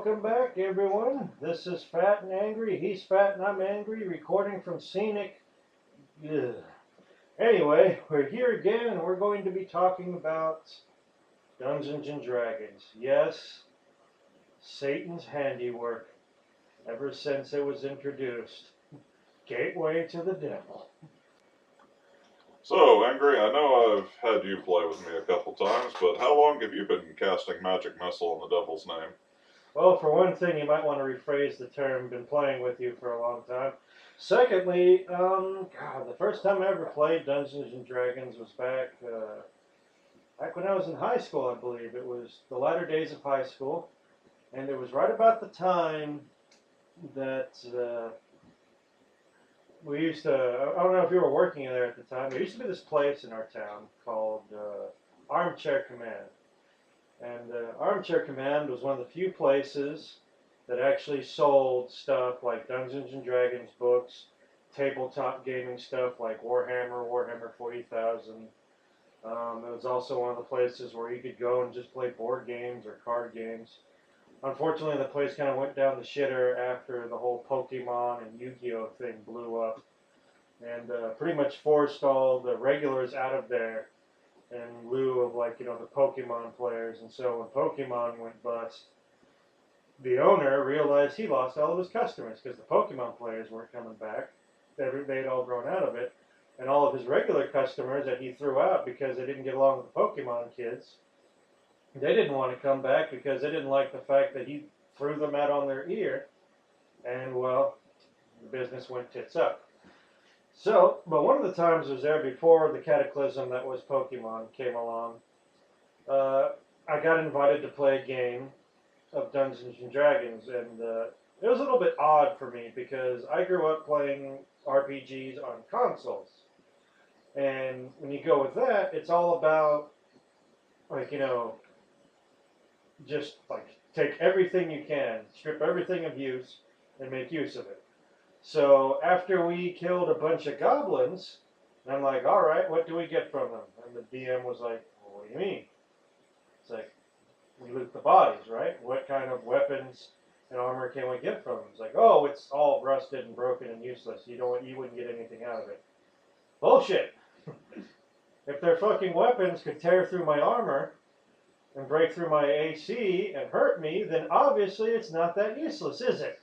welcome back, everyone. This is Fat and Angry. He's fat and I'm angry, recording from scenic. Ugh. Anyway, we're here again and we're going to be talking about Dungeons and Dragons. Yes, Satan's handiwork ever since it was introduced. Gateway to the devil. So, Angry, I know I've had you play with me a couple times, but how long have you been casting magic missile in the devil's name? Well, for one thing, you might want to rephrase the term "been playing with you for a long time." Secondly, God, the first time I ever played Dungeons and Dragons was back when I was in high school, I believe. It was the latter days of high school, and it was right about the time that we used to. I don't know if you were working there at the time. There used to be this place in our town called Armchair Command. And Armchair Command was one of the few places that actually sold stuff like Dungeons and Dragons books, tabletop gaming stuff like Warhammer 40,000. It was also one of the places where you could go and just play board games or card games. Unfortunately, the place kind of went down the shitter after the whole Pokemon and Yu-Gi-Oh thing blew up, and pretty much forced all the regulars out of there in lieu of, like, the Pokemon players. And so when Pokemon went bust, the owner realized he lost all of his customers because the Pokemon players weren't coming back. They'd all grown out of it. And all of his regular customers that he threw out because they didn't get along with the Pokemon kids, they didn't want to come back because they didn't like the fact that he threw them out on their ear. And, well, the business went tits up. So, but one of the times was there before the cataclysm that was Pokemon came along. I got invited to play a game of Dungeons and Dragons, and it was a little bit odd for me because I grew up playing RPGs on consoles. And when you go with that, it's all about, like, just like take everything you can, strip everything of use, and make use of it. So after we killed a bunch of goblins, I'm like, all right, what do we get from them? And the DM was like, well, what do you mean? It's like, we loot the bodies, right? What kind of weapons and armor can we get from them? It's like, oh, it's all rusted and broken and useless. You wouldn't get anything out of it. Bullshit. If their fucking weapons could tear through my armor and break through my AC and hurt me, then obviously it's not that useless, is it?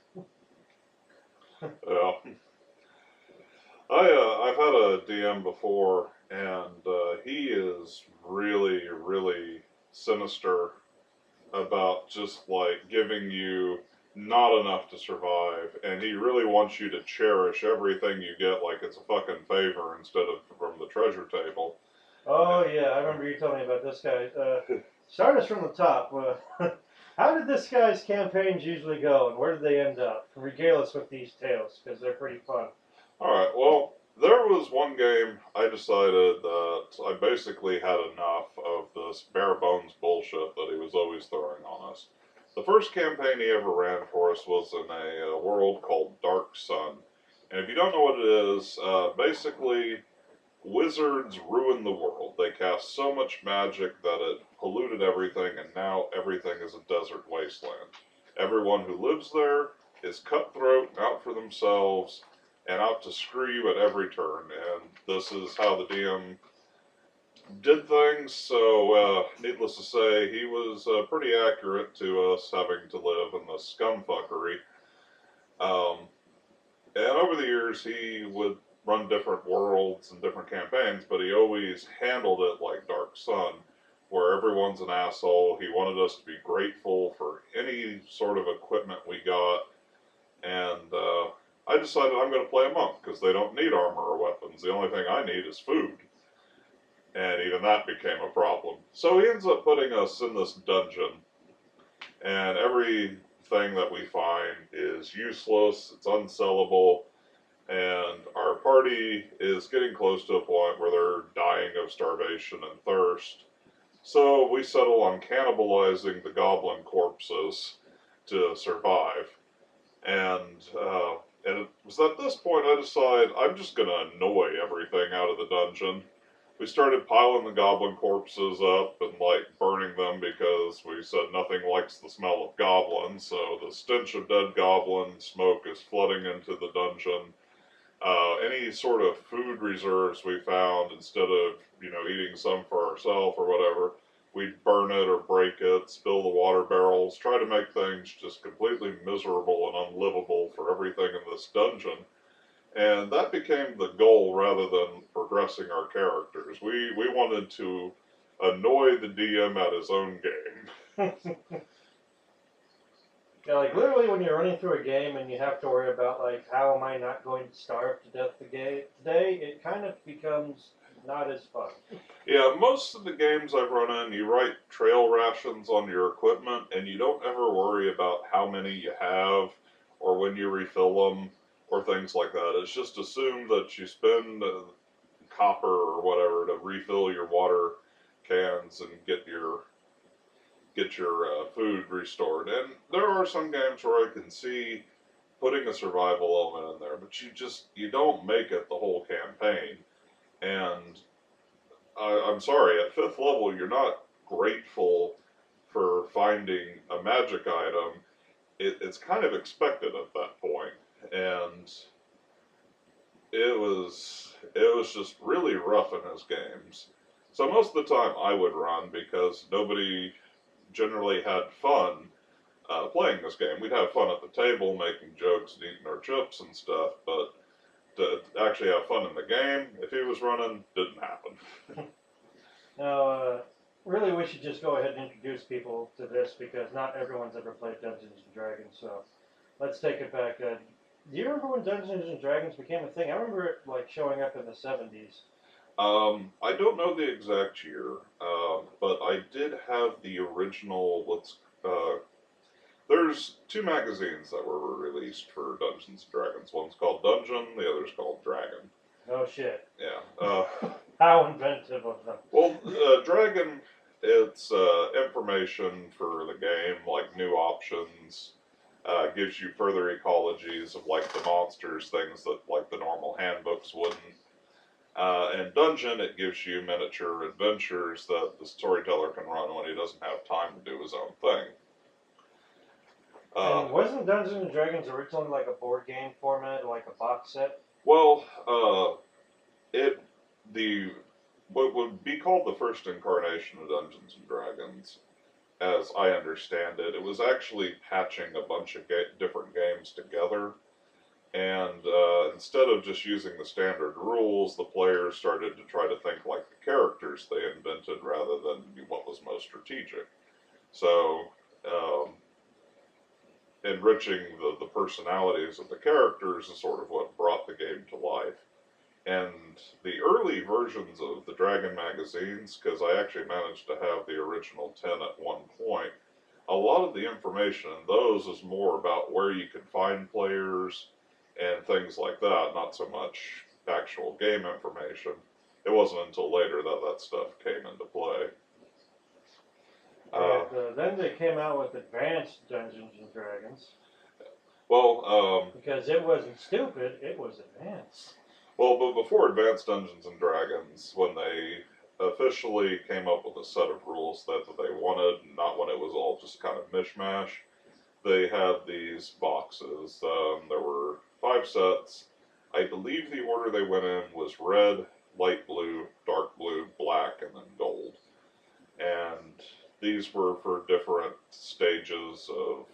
Yeah. I've had a DM before, and he is really, really sinister about just like giving you not enough to survive, and he really wants you to cherish everything you get like it's a fucking favor instead of from the treasure table. Oh, yeah, I remember you telling me about this guy. Start us from the top. How did this guy's campaigns usually go, and where did they end up? Regale us with these tales, because they're pretty fun. Alright, well, there was one game I decided that I basically had enough of this bare bones bullshit that he was always throwing on us. The first campaign he ever ran for us was in a world called Dark Sun. And if you don't know what it is, basically, wizards ruined the world. They cast so much magic that it polluted everything, and now everything is a desert wasteland. Everyone who lives there is cutthroat, out for themselves, and out to screw you at every turn. And this is how the DM did things, so needless to say, he was pretty accurate to us having to live in this scumfuckery. And over the years, he would run different worlds and different campaigns, but he always handled it like Dark Sun, where everyone's an asshole. He wanted us to be grateful for any sort of equipment we got, and I decided I'm going to play a monk, because they don't need armor or weapons. The only thing I need is food. And even that became a problem. So he ends up putting us in this dungeon, and everything that we find is useless, it's unsellable, and our party is getting close to a point where they're dying of starvation and thirst. So we settle on cannibalizing the goblin corpses to survive. And it was at this point I decided I'm just going to annoy everything out of the dungeon. we started piling the goblin corpses up and like burning them because we said nothing likes the smell of goblins. So the stench of dead goblin smoke is flooding into the dungeon. Any sort of food reserves we found, instead of eating some for ourselves or whatever, we'd burn it or break it, spill the water barrels, try to make things just completely miserable and unlivable for everything in this dungeon. And that became the goal rather than progressing our characters. We wanted to annoy the DM at his own game. Yeah, like literally when you're running through a game and you have to worry about like how am I not going to starve to death today, it kind of becomes not as fun. Yeah, most of the games I've run in, you write trail rations on your equipment, and you don't ever worry about how many you have or when you refill them or things like that. It's just assumed that you spend copper or whatever to refill your water cans and get your food restored. And there are some games where I can see putting a survival element in there, but you don't make it the whole campaign. And I'm sorry, at 5th level, you're not grateful for finding a magic item. It's kind of expected at that point, and it was just really rough in his games. So most of the time, I would run because nobody generally had fun playing this game. We'd have fun at the table, making jokes and eating our chips and stuff, but to actually have fun in the game, if he was running, didn't happen. Now, really, we should just go ahead and introduce people to this because not everyone's ever played Dungeons and Dragons. So let's take it back. Do you remember when Dungeons and Dragons became a thing? I remember it like showing up in the 70s. I don't know the exact year, but I did have the original. There's two magazines that were released for Dungeons and Dragons. One's called Dungeon, the other's called Dragon. Oh shit! Yeah. How inventive of them. Well, Dragon, it's information for the game, like new options. Gives you further ecologies of like the monsters, things that like the normal handbooks wouldn't. And Dungeon, it gives you miniature adventures that the storyteller can run when he doesn't have time to do his own thing. And wasn't Dungeons and Dragons originally like a board game format, like a box set? Well, what would be called the first incarnation of Dungeons and Dragons, as I understand it, it was actually patching a bunch of different games together. And instead of just using the standard rules, the players started to try to think like the characters they invented rather than what was most strategic. So, enriching the personalities of the characters is sort of what brought the game to life. And the early versions of the Dragon magazines, because I actually managed to have the original 10 at one point, a lot of the information in those is more about where you can find players and things like that, not so much actual game information. It wasn't until later that that stuff came into play. Then they came out with Advanced Dungeons and Dragons. Well, because it wasn't stupid, it was advanced. Well, but before Advanced Dungeons and Dragons, when they officially came up with a set of rules that they wanted, not when it was all just kind of mishmash, they had these boxes. There were 5 sets. I believe the order they went in was red, light blue, dark blue, black, and then gold. And these were for different stages of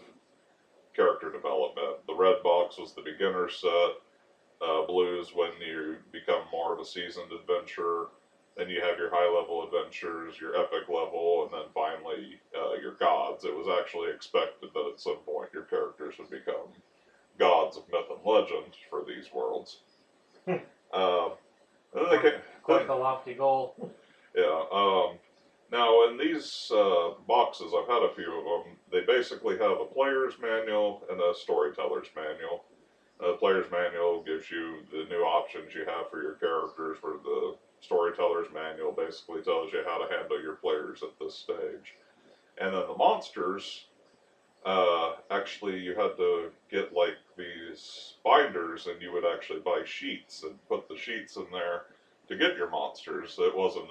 character development. The red box was the beginner set. Blue is when you become more of a seasoned adventurer. Then you have your high-level adventures, your epic level, and then finally your gods. It was actually expected that at some point your characters would become gods of myth and legend for these worlds. Quite a lofty goal. Yeah. Now, in these boxes, I've had a few of them. They basically have a player's manual and a storyteller's manual. The player's manual gives you the new options you have for your characters, where the storyteller's manual basically tells you how to handle your players at this stage. And then the monsters, actually you had to get like these binders, and you would actually buy sheets and put the sheets in there to get your monsters. It wasn't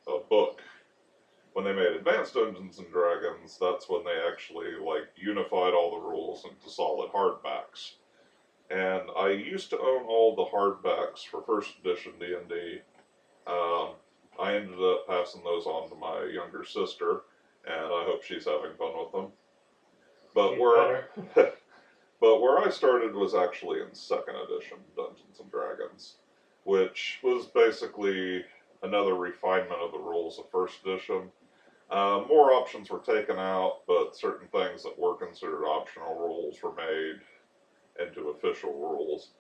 a book. When they made Advanced Dungeons and Dragons, that's when they actually like unified all the rules into solid hardbacks. And I used to own all the hardbacks for first edition D&D. Um, I ended up passing those on to my younger sister, and I hope she's having fun with them. But but where I started was actually in second edition Dungeons and Dragons, which was basically another refinement of the rules of first edition. More options were taken out, but certain things that were considered optional rules were made into official rules,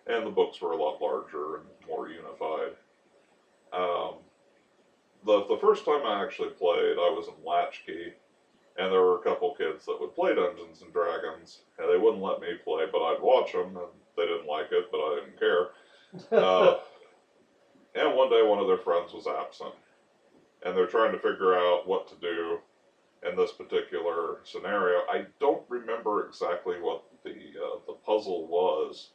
and the books were a lot larger and more unified. Um, the first time I actually played, I was in Latchkey, and there were a couple kids that would play Dungeons and Dragons, and they wouldn't let me play, but I'd watch them, and they didn't like it, but I didn't care. And one day, one of their friends was absent, and they're trying to figure out what to do in this particular scenario. I don't remember exactly what the puzzle was,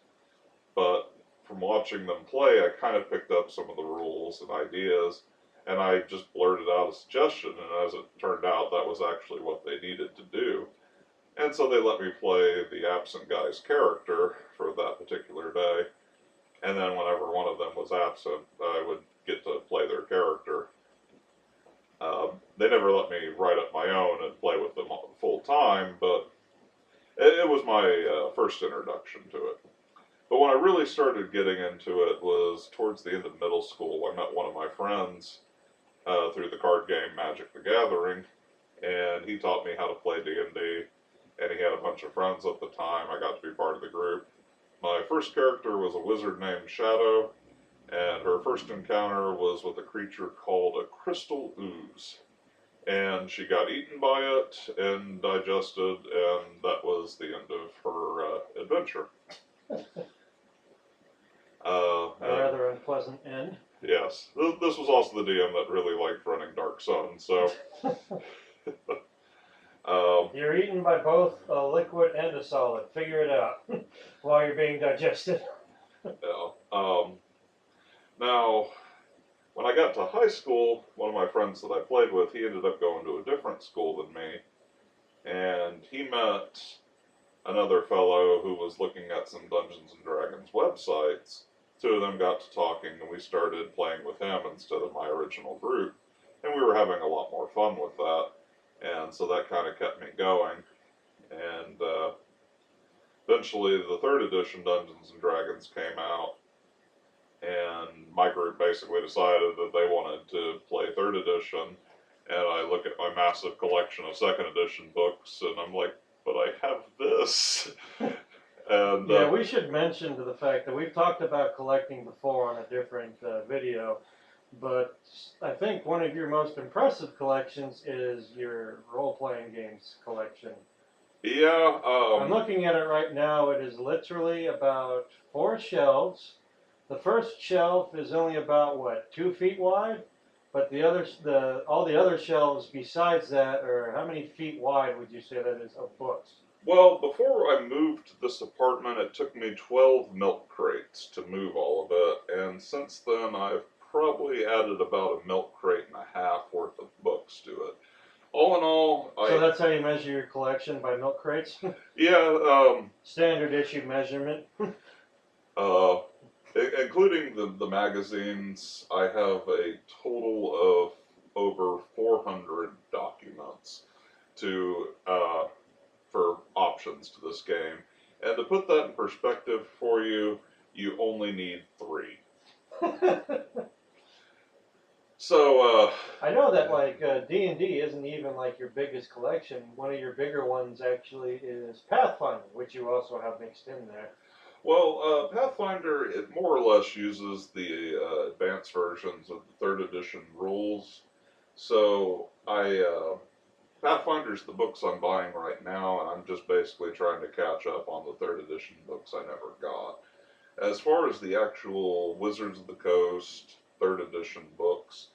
but from watching them play, I kind of picked up some of the rules and ideas, and I just blurted out a suggestion, and as it turned out, that was actually what they needed to do. And so they let me play the absent guy's character for that particular day, and then whenever one of them was absent, I would get to play their character. They never let me write up my own and play with them full time, but it was my first introduction to it. But when I really started getting into it was towards the end of middle school. I met one of my friends through the card game Magic the Gathering, and he taught me how to play D&D, and he had a bunch of friends at the time. I got to be part of the group. My first character was a wizard named Shadow, and her first encounter was with a creature called a crystal ooze. And she got eaten by it and digested, and that was the end of her adventure. A rather unpleasant end. Yes. This was also the DM that really liked running Dark Sun, so... You're eaten by both a liquid and a solid. Figure it out while you're being digested. Yeah. Now, when I got to high school, one of my friends that I played with, he ended up going to a different school than me, and he met another fellow who was looking at some Dungeons and Dragons websites. Two of them got to talking, and we started playing with him instead of my original group, and we were having a lot more fun with that, and so that kind of kept me going. And eventually the third edition Dungeons and Dragons came out, and my group basically decided that they wanted to play third edition, and I look at my massive collection of second edition books, and I'm like, but I have this. And yeah, we should mention to the fact that we've talked about collecting before on a different video, but I think one of your most impressive collections is your role-playing games collection. Yeah. I'm looking at it right now. It is literally about 4 shelves. The first shelf is only about, what, 2 feet wide? But all the other shelves besides that are, how many feet wide would you say that is of books? Well, before I moved to this apartment, it took me 12 milk crates to move all of it, and since then I've probably added about a milk crate and a half worth of books to it. All in all, So that's how you measure your collection, by milk crates? Yeah. Standard issue measurement. Including the magazines, I have a total of over 400 documents to for options to this game. And to put that in perspective for you, you only need 3. So, I know that like D&D isn't even like your biggest collection. One of your bigger ones actually is Pathfinder, which you also have mixed in there. Well, Pathfinder, it more or less uses the advanced versions of the 3rd edition rules. So, Pathfinder's the books I'm buying right now, and I'm just basically trying to catch up on the 3rd edition books I never got. As far as the actual Wizards of the Coast 3rd edition books,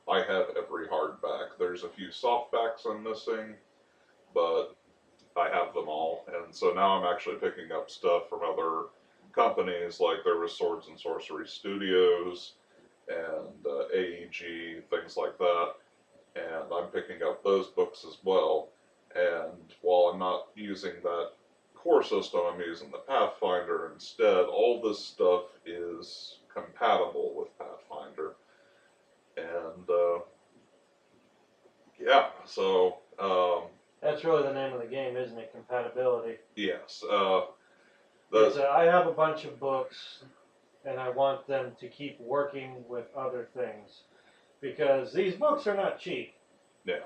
I have every hardback. There's a few softbacks I'm missing, but I have them all. And so now I'm actually picking up stuff from other companies, like there was Swords and Sorcery Studios, and AEG, things like that. And I'm picking up those books as well. And while I'm not using that core system, I'm using the Pathfinder instead. All this stuff is compatible with Pathfinder. And yeah, so That's really the name of the game, isn't it? Compatibility. yes. I have a bunch of books, and I want them to keep working with other things. Because these books are not cheap. Yeah.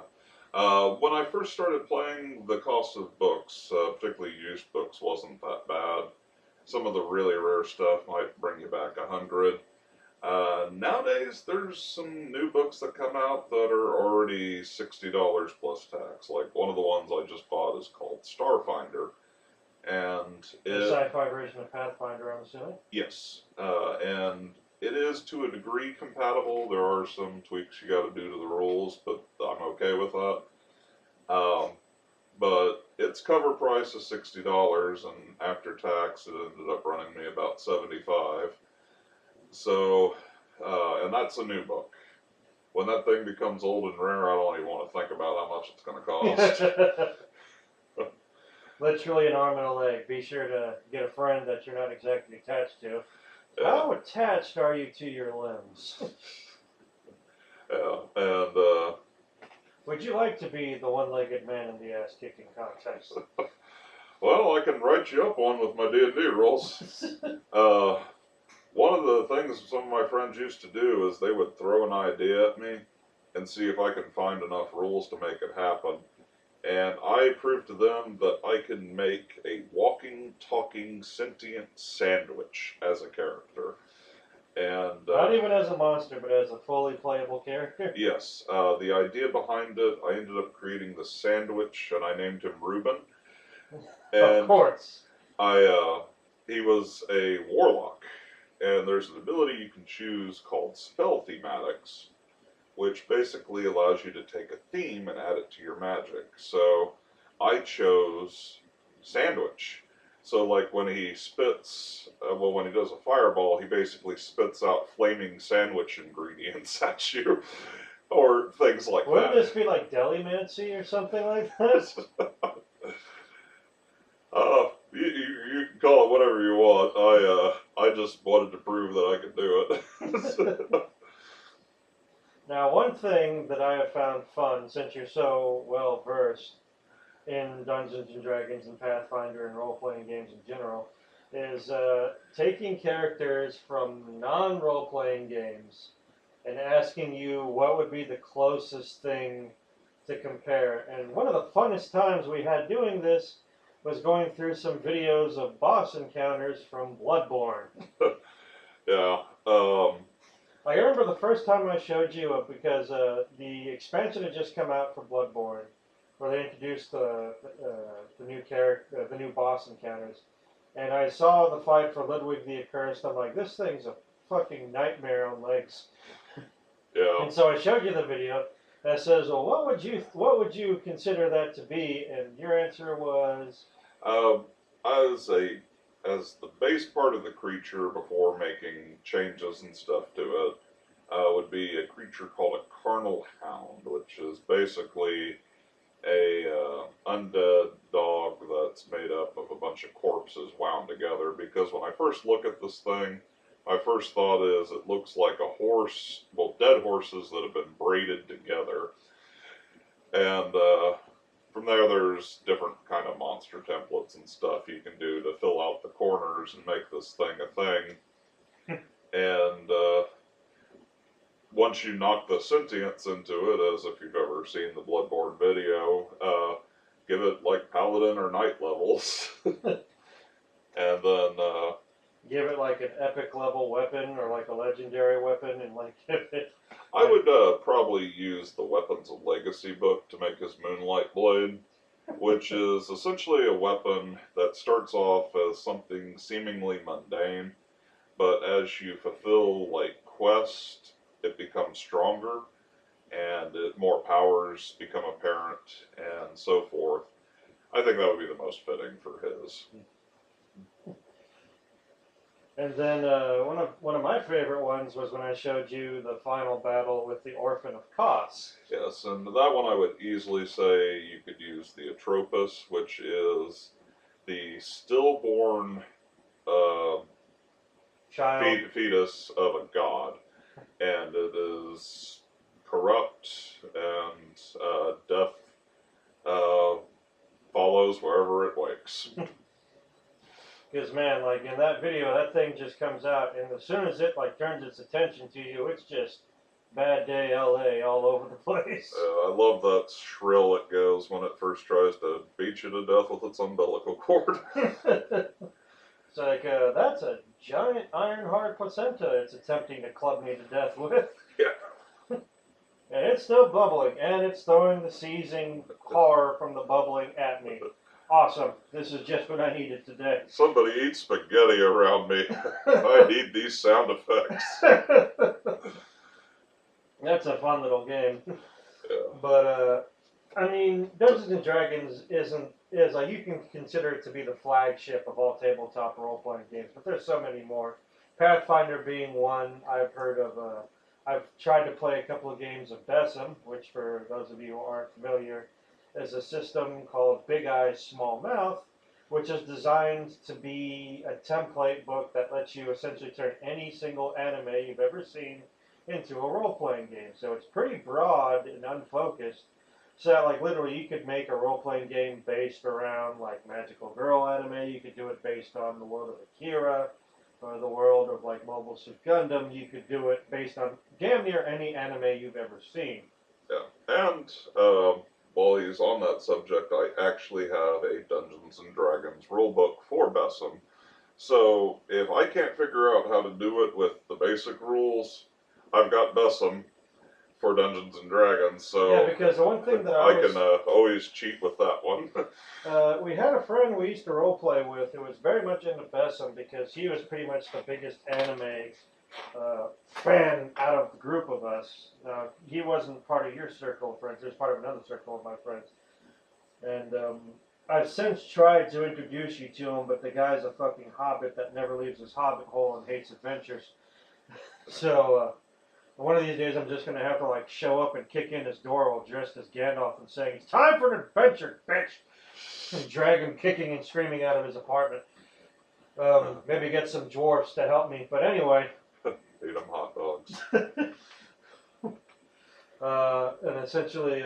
When I first started playing, the cost of books, particularly used books, wasn't that bad. Some of the really rare stuff might bring you back 100. Nowadays, there's some new books that come out that are already $60 plus tax. Like one of the ones I just bought is called Starfinder, and The sci-fi version of Pathfinder, I'm assuming. yes, and it is to a degree compatible. There are some tweaks you got to do to the rules, but I'm okay with that. Um, but its cover price is $60, and after tax, it ended up running me about 75. So, and that's a new book. When that thing becomes old and rare, I don't even want to think about how much it's going to cost. Literally an arm and a leg. Be sure to get a friend that you're not exactly attached to. Yeah. How attached are you to your limbs? Yeah, and Would you like to be the one-legged man in the ass-kicking contest? well, I can write you up one with my D&D rolls. One of the things some of my friends used to do is they would throw an idea at me and see if I could find enough rules to make it happen. And I proved to them that I can make a walking, talking, sentient sandwich as a character. And Not even as a monster, but as a fully playable character? yes, the idea behind it, I ended up creating the sandwich, and I named him Reuben. And Of course. he was a warlock, and there's an ability you can choose called spell thematics, which basically allows you to take a theme and add it to your magic. So I chose sandwich. So like when he spits, when he does a fireball, he basically spits out flaming sandwich ingredients at you, or things like Wouldn't that. this be like Delimancy or something like that? You can call it whatever you want. I just wanted to prove that I could do it. Now, one thing that I have found fun, since you're so well versed in Dungeons and Dragons and Pathfinder and role-playing games in general, is taking characters from non-role-playing games and asking you what would be the closest thing to compare. And one of the funnest times we had doing this was going through some videos of boss encounters from Bloodborne. Yeah. I remember the first time I showed you because the expansion had just come out for Bloodborne, where they introduced the new character, the new boss encounters, and I saw the fight for Ludwig the Accursed. I'm like, this thing's a fucking nightmare on legs. Yeah. And so I showed you the video that says, well, what would you consider that to be? And your answer was, As the base part of the creature before making changes and stuff to it, would be a creature called a carnal hound, which is basically a undead dog that's made up of a bunch of corpses wound together. Because when I first look at this thing, my first thought is it looks like a horse, well, dead horses that have been braided together. And from there, there's different kind of monster templates and stuff you can do to fill out the corners and make this thing a thing. And once you knock the sentience into it, as if you've ever seen the Bloodborne video, give it like paladin or knight levels. And then give it like an epic level weapon or like a legendary weapon, and like give it. I would probably use the Weapons of Legacy book to make his Moonlight Blade, which is essentially a weapon that starts off as something seemingly mundane, but as you fulfill like quests, it becomes stronger, and more powers become apparent, and so forth. I think that would be the most fitting for his. And then one of my favorite ones was when I showed you the final battle with the Orphan of Kos. Yes, and that one I would easily say you could use the Atropos, which is the stillborn uh, Child. fetus of a god, and it is corrupt, and death uh, follows wherever it wakes. Because man, like in that video, that thing just comes out, and as soon as it like turns its attention to you, it's just bad day LA all over the place. I love that shrill it goes when it first tries to beat you to death with its umbilical cord. It's like that's a giant iron hard placenta it's attempting to club me to death with. Yeah. And it's still bubbling, and it's throwing the seizing horror from the bubbling at me. Awesome. This is just what I needed today. Somebody eat spaghetti around me. I need these sound effects. That's a fun little game. Yeah. But I mean, Dungeons and Dragons is like you can consider it to be the flagship of all tabletop role playing games, but there's so many more. Pathfinder being one I've heard of. I've tried to play a couple of games of Besom, which for those of you who aren't familiar, is a system called Big Eyes Small Mouth, which is designed to be a template book that lets you essentially turn any single anime you've ever seen into a role-playing game. So it's pretty broad and unfocused. So that, like, literally you could make a role-playing game based around like magical girl anime. You could do it based on the world of Akira or the world of like Mobile Suit Gundam. You could do it based on damn near any anime you've ever seen. Yeah, and while he's on that subject, I actually have a Dungeons and Dragons rulebook for Besom. So if I can't figure out how to do it with the basic rules, I've got Besom for Dungeons and Dragons. So Yeah, because the one thing that I can always cheat with that one. we had a friend we used to role play with who was very much into Besom because he was pretty much the biggest anime fan out of the group of us. He wasn't part of your circle of friends. He was part of another circle of my friends. And I've since tried to introduce you to him, but the guy's a fucking hobbit that never leaves his hobbit hole and hates adventures. So one of these days I'm just going to have to like show up and kick in his door while dressed as Gandalf and saying, "It's time for an adventure, bitch!" and drag him kicking and screaming out of his apartment. Maybe get some dwarfs to help me. But anyway. Feed them hot dogs. And essentially,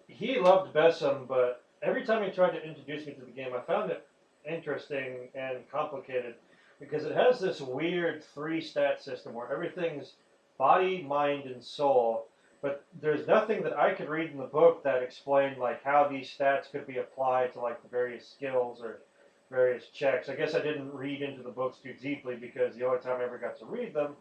he loved Besom, but every time he tried to introduce me to the game, I found it interesting and complicated because it has this weird 3-stat system where everything's body, mind, and soul. But there's nothing that I could read in the book that explained like how these stats could be applied to like the various skills or various checks. I guess I didn't read into the books too deeply because the only time I ever got to read them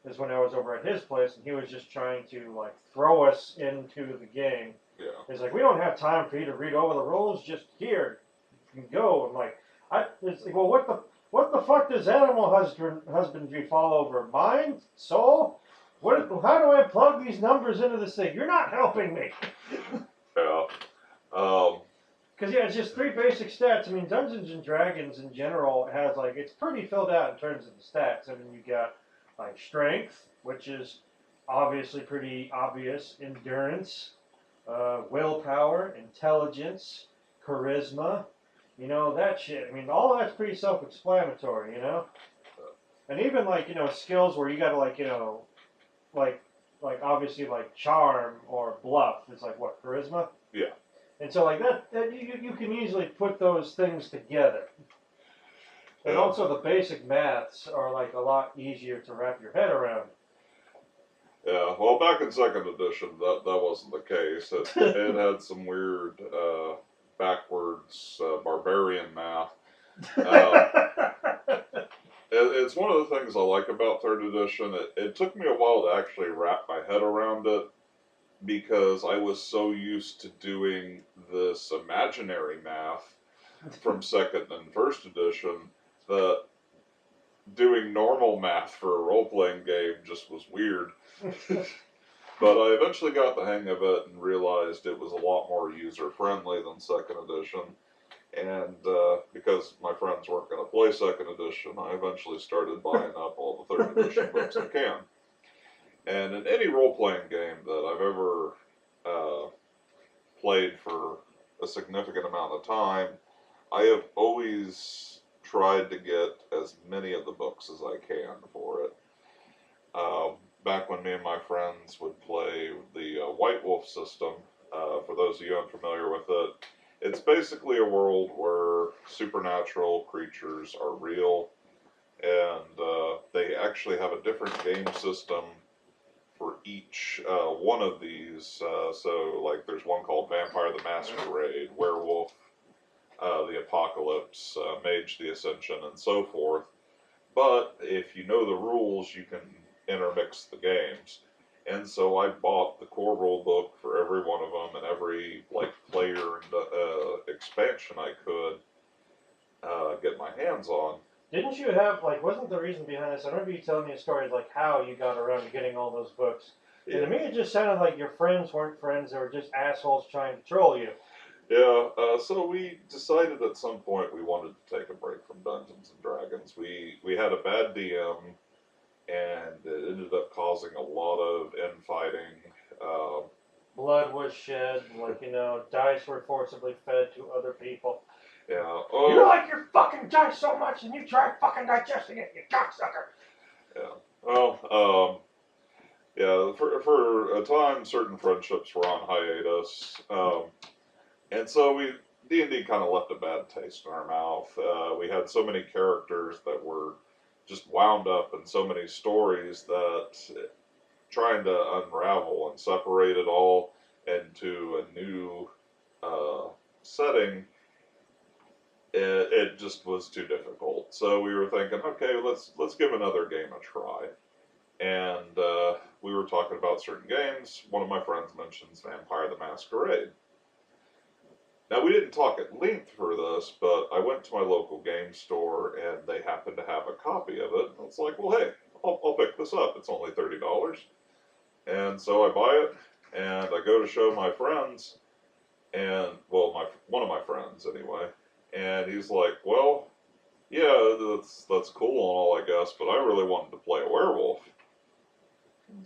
is when I was over at his place and he was just trying to like throw us into the game. Yeah. He's like, "We don't have time for you to read over the rules. Just here, you can go." I'm like, it's like, well, what the fuck does animal husbandry fall over? Mind, soul? How do I plug these numbers into this thing? You're not helping me. Yeah. Because yeah, it's just 3 basic stats. I mean, Dungeons and Dragons in general has like it's pretty filled out in terms of the stats. I mean, you got like strength, which is obviously pretty obvious. Endurance, willpower, intelligence, charisma. You know that shit. I mean, all of that's pretty self-explanatory. You know, and even like skills where you got to like like obviously like charm or bluff is like what, charisma? Yeah. And so like that you can easily put those things together. And Yeah. also the basic maths are like a lot easier to wrap your head around. Yeah, well, back in 2nd edition, that wasn't the case. It had some weird backwards barbarian math. It's one of the things I like about 3rd edition. It took me a while to actually wrap my head around it because I was so used to doing this imaginary math from 2nd and 1st edition that doing normal math for a role-playing game just was weird. But I eventually got the hang of it and realized it was a lot more user-friendly than 2nd edition. And because my friend friends weren't going to play second edition, I eventually started buying up all the third edition books I can. And in any role-playing game that I've ever played for a significant amount of time, I have always tried to get as many of the books as I can for it. Back when me and my friends would play the White Wolf system, for those of you unfamiliar with it, it's basically a world where supernatural creatures are real, and they actually have a different game system for each one of these. So, like, there's one called Vampire the Masquerade, Werewolf, the Apocalypse, Mage the Ascension, and so forth. But if you know the rules, you can intermix the games. And so I bought the core rule book for every one of them and every player and expansion I could get my hands on. Didn't you have, wasn't the reason behind this? I remember you telling me a story, how you got around to getting all those books. Yeah. And to me, it just sounded like your friends weren't friends, they were just assholes trying to troll you. Yeah, so we decided at some point we wanted to take a break from Dungeons and Dragons. We had a bad DM, and it ended up causing a lot of infighting. Blood was shed, dice were forcibly fed to other people. Yeah. You like your fucking dice so much, and you try fucking digesting it, you cocksucker. Yeah. Well, yeah. For a time, certain friendships were on hiatus, and so D&D kind of left a bad taste in our mouth. We had so many characters that were just wound up in so many stories that trying to unravel and separate it all into a new setting, it just was too difficult. So we were thinking, okay, let's give another game a try. And we were talking about certain games. One of my friends mentions Vampire the Masquerade. Now, we didn't talk at length for this, but I went to my local game store, and they happened to have a copy of it. And it's like, well, hey, I'll pick this up. It's only $30. And so I buy it, and I go to show my friends, and, well, one of my friends, anyway. And he's like, well, yeah, that's cool and all, I guess, but I really wanted to play a werewolf.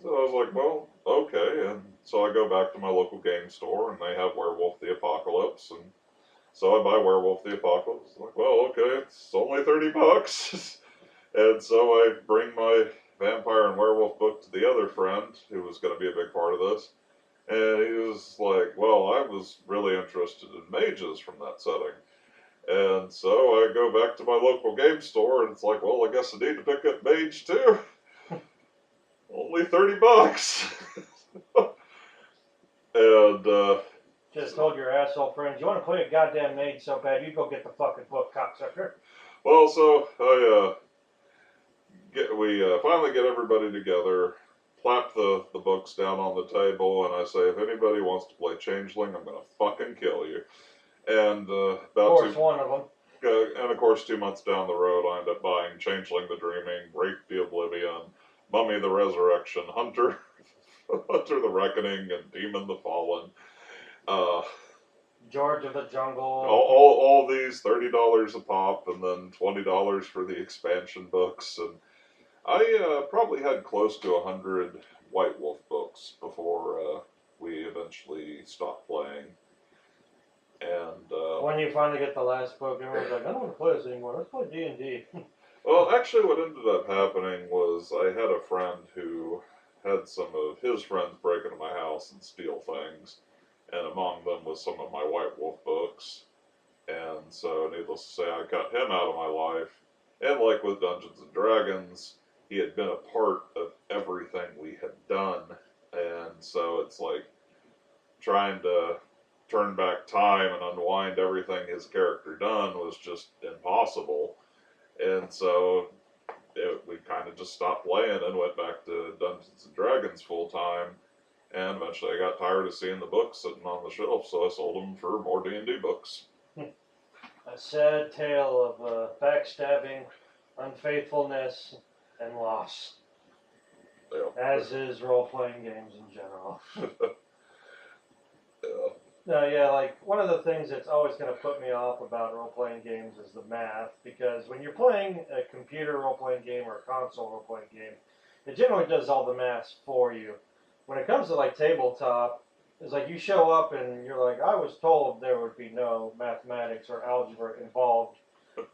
So I was like, well, okay. And so I go back to my local game store, and they have Werewolf the Apocalypse, and so I buy Werewolf the Apocalypse. I'm like, well, okay, it's only $30. And so I bring my vampire and werewolf book to the other friend, who was going to be a big part of this. And he was like, well, I was really interested in mages from that setting. And so I go back to my local game store, and it's like, well, I guess I need to pick up mage too. Only $30. And just told your asshole friends, you want to play a goddamn mage so bad, you go get the fucking book, cocksucker. Well, so we finally get everybody together, plap the books down on the table, and I say, if anybody wants to play Changeling, I'm gonna fucking kill you. And one of them. And of course, 2 months down the road, I end up buying Changeling the Dreaming, Wraith the Oblivion, Mummy the Resurrection, Hunter the Reckoning, and Demon the Fallen. George of the Jungle. All these $30 a pop, and then $20 for the expansion books. And I probably had close to 100 White Wolf books before we eventually stopped playing. And when you finally get the last book, everyone's like, I don't want to play this anymore. Let's play D&D. Well, actually, what ended up happening was I had a friend who had some of his friends break into my house and steal things, and among them was some of my White Wolf books. And so, needless to say, I cut him out of my life. And like with Dungeons and Dragons, he had been a part of everything we had done. And so it's like trying to turn back time and unwind everything his character done was just impossible. And so we kind of just stopped playing and went back to Dungeons and Dragons full time. And eventually I got tired of seeing the books sitting on the shelf, so I sold them for more D&D books. A sad tale of backstabbing, unfaithfulness, and loss. Yeah. As is role-playing games in general. Yeah. No, yeah, like one of the things that's always going to put me off about role-playing games is the math, because when you're playing a computer role-playing game or a console role-playing game, it generally does all the math for you. When it comes to like tabletop, it's like you show up and you're like, I was told there would be no mathematics or algebra involved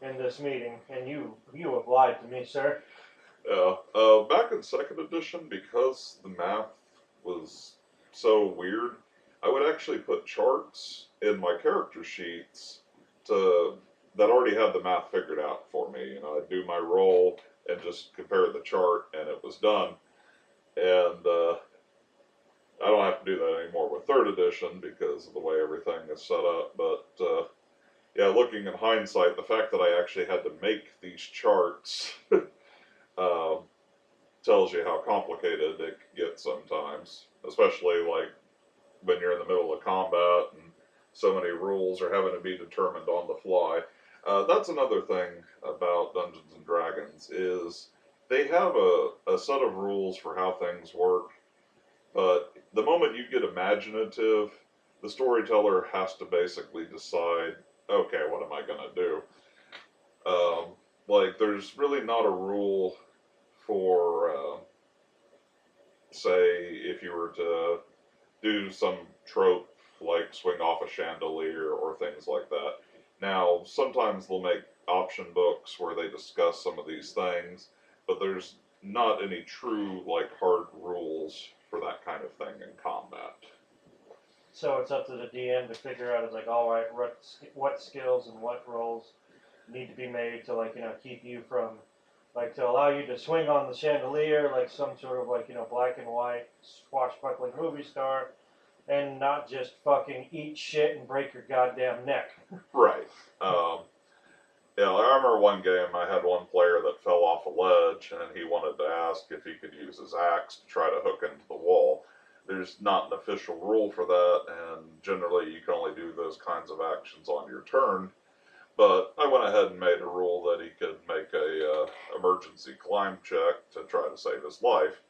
in this meeting, and you have lied to me, sir. Yeah. Back in second edition, because the math was so weird, I would actually put charts in my character sheets to that already had the math figured out for me. You know, I'd do my roll and just compare the chart, and it was done. And I don't have to do that anymore with third edition because of the way everything is set up. But yeah, looking in hindsight, the fact that I actually had to make these charts um, tells you how complicated it can get sometimes, especially like when you're in the middle of combat and so many rules are having to be determined on the fly. That's another thing about Dungeons and Dragons is they have a set of rules for how things work, but the moment you get imaginative, the storyteller has to basically decide, okay, what am I going to do? Um, like, there's really not a rule for, say, if you were to do some trope like swing off a chandelier or things like that. Now, sometimes they'll make option books where they discuss some of these things, but there's not any true, like, hard rules for that kind of thing in combat. So it's up to the DM to figure out, it's like, all right, what skills and what roles need to be made to, like, keep you from, like, to allow you to swing on the chandelier like some sort of, like, black and white swashbuckling movie star, and not just fucking eat shit and break your goddamn neck. Right. Um, yeah, I remember one game I had one player that fell off a ledge and he wanted to ask if he could use his axe to try to hook into the wall. There's not an official rule for that, and generally you can only do those kinds of actions on your turn. But I went ahead and made a rule that he could make a emergency climb check to try to save his life,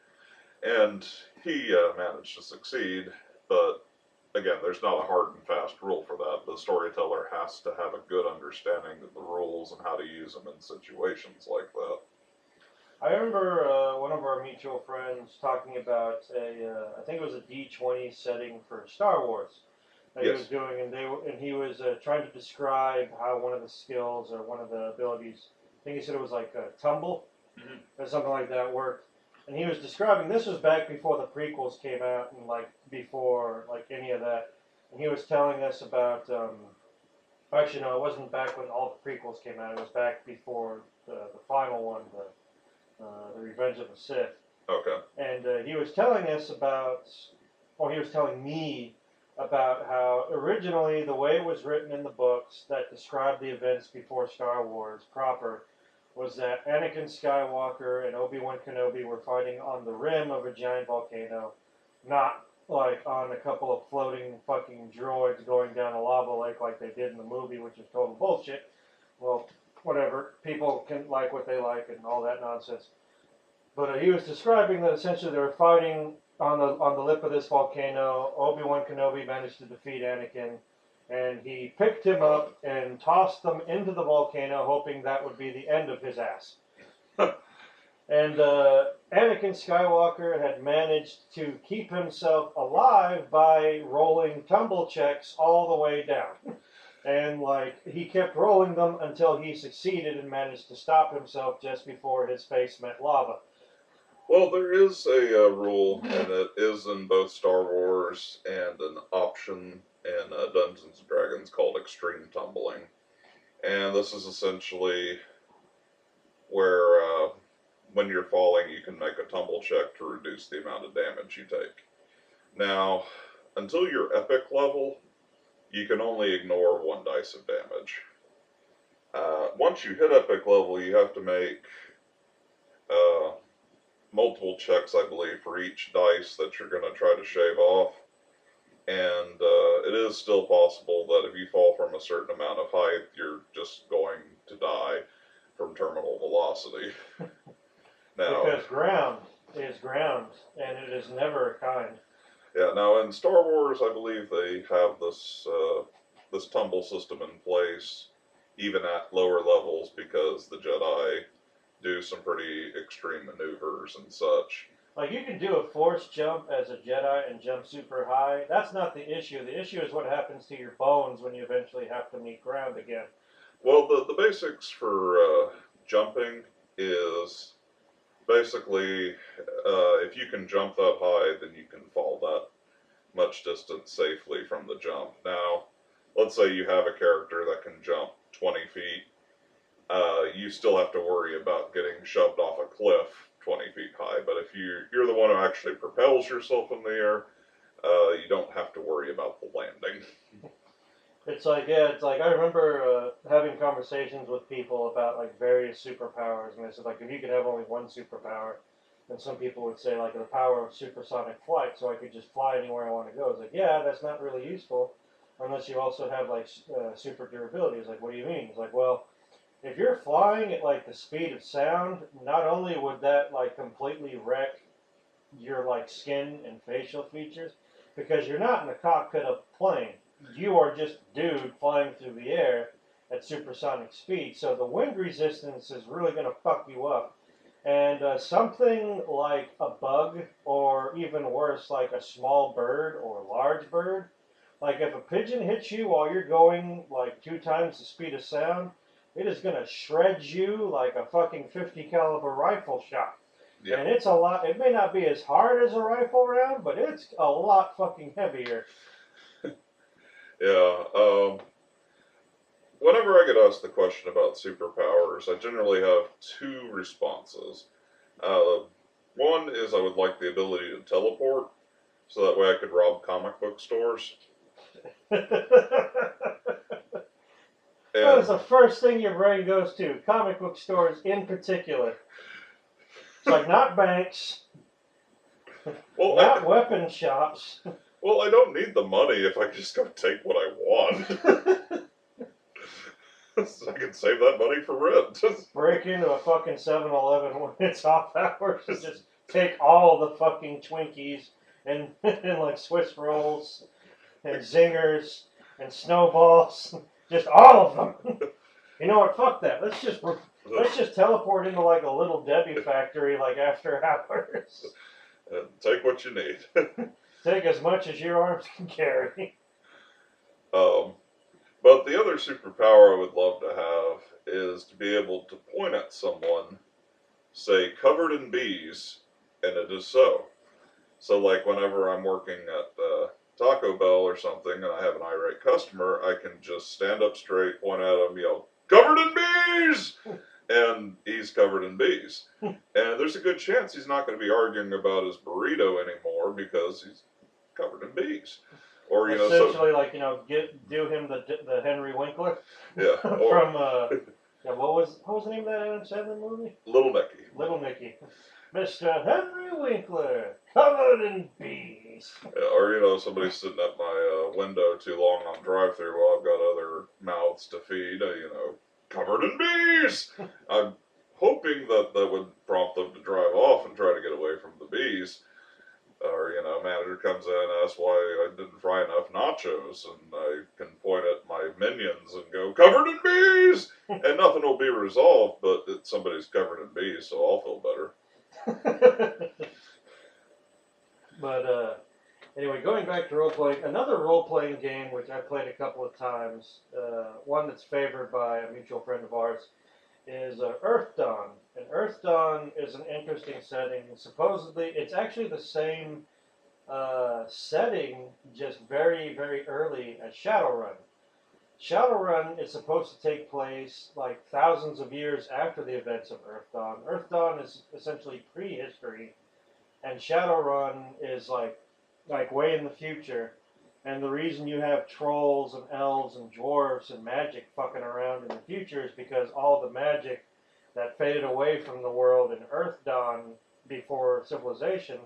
and he managed to succeed. But again, there's not a hard and fast rule for that. The storyteller has to have a good understanding of the rules and how to use them in situations like that. I remember one of our mutual friends talking about I think it was a D20 setting for Star Wars that he was Yes. doing, and he was trying to describe how one of the skills or one of the abilities, I think he said it was like tumble or something like that, worked. And he was describing, this was back before the prequels came out and like before like any of that. And he was telling us about, actually no, it wasn't back when all the prequels came out. It was back before the final one, the Revenge of the Sith. Okay. And he was telling us about, or he was telling me about how originally the way it was written in the books that described the events before Star Wars proper was that Anakin Skywalker and Obi-Wan Kenobi were fighting on the rim of a giant volcano, not like on a couple of floating fucking droids going down a lava lake like they did in the movie, which is total bullshit. Well, whatever. People can like what they like and all that nonsense. But he was describing that essentially they were fighting on the lip of this volcano. Obi-Wan Kenobi managed to defeat Anakin, and he picked him up and tossed them into the volcano, hoping that would be the end of his ass. And Anakin Skywalker had managed to keep himself alive by rolling tumble checks all the way down. And like he kept rolling them until he succeeded and managed to stop himself just before his face met lava. Well, there is a rule, and it is in both Star Wars and an option in Dungeons and Dragons called extreme tumbling. And this is essentially where when you're falling, you can make a tumble check to reduce the amount of damage you take. Now, until you're epic level, you can only ignore one dice of damage. Once you hit epic level, you have to make uh, multiple checks, I believe, for each dice that you're going to try to shave off. And it is still possible that if you fall from a certain amount of height, you're just going to die from terminal velocity. Now, Because ground is ground, and it is never kind. Yeah, now in Star Wars, I believe they have this tumble system in place, even at lower levels, because the Jedi do some pretty extreme maneuvers and such. Like you can do a force jump as a Jedi and jump super high. That's not the issue. The issue is what happens to your bones when you eventually have to meet ground again. Well, the basics for jumping is basically if you can jump that high, then you can fall that much distance safely from the jump. Now, let's say you have a character that can jump 20 feet. You still have to worry about getting shoved off a cliff 20 feet high. But if you're the one who actually propels yourself in the air, you don't have to worry about the landing. It's like, yeah, it's like I remember having conversations with people about like various superpowers, and they said like if you could have only one superpower, then some people would say like the power of supersonic flight, so I could just fly anywhere I want to go. It's like, yeah, that's not really useful unless you also have like super durability. It's like, what do you mean? It's like, well, if you're flying at like the speed of sound, not only would that like completely wreck your like skin and facial features, because you're not in the cockpit of a plane. You are just dude flying through the air at supersonic speed. So the wind resistance is really going to fuck you up. And something like a bug, or even worse, like a small bird or a large bird, like if a pigeon hits you while you're going like 2 times the speed of sound, it is going to shred you like a fucking 50 caliber rifle shot. Yeah. And it's a lot. It may not be as hard as a rifle round, but it's a lot fucking heavier. Yeah. Whenever I get asked the question about superpowers, I generally have two responses. Uh, One is I would like the ability to teleport, so that way I could rob comic book stores. That is And the first thing your brain goes to. Comic book stores in particular. It's like not banks, well, not weapon shops. I don't need the money if I just go take what I want. I can save that money for rent. Break into a fucking 7-Eleven when it's off hours and just take all the fucking Twinkies and, and like Swiss rolls and zingers and snowballs. Just all of them. You know what? Fuck that. Let's just teleport into like a little Debbie factory like after hours. Take what you need. Take as much as your arms can carry. Um, but the other superpower I would love to have is to be able to point at someone, say covered in bees, and it is so. So, like whenever I'm working at Taco Bell or something, and I have an irate customer, I can just stand up straight, point at him, yell, "Covered in bees!" And he's covered in bees. And there's a good chance he's not going to be arguing about his burrito anymore because he's covered in bees. Or Essentially, like do him the Henry Winkler. Yeah. From yeah, what was the name of that Adam Sandler movie? Little Nicky. Little Nicky. Mr. Henry Winkler, covered in bees. Yeah, or somebody's sitting at my window too long on drive-through while I've got other mouths to feed. Covered in bees. I'm hoping that would prompt them to drive off and try to get away from the bees. Or, manager comes in and asks why I didn't fry enough nachos, and I can point at my minions and go, "Covered in bees!" And nothing will be resolved, but somebody's covered in bees, so I'll feel better. But anyway, going back to role-playing, another role-playing game which I played a couple of times, one that's favored by a mutual friend of ours, is Earth Dawn. And Earth Dawn is an interesting setting. Supposedly, it's actually the same setting, just very, very early as Shadowrun. Shadowrun is supposed to take place like thousands of years after the events of Earth Dawn. Earth Dawn is essentially prehistory, and Shadowrun is like way in the future. And the reason you have trolls and elves and dwarves and magic fucking around in the future is because all the magic that faded away from the world in Earth Dawn before civilization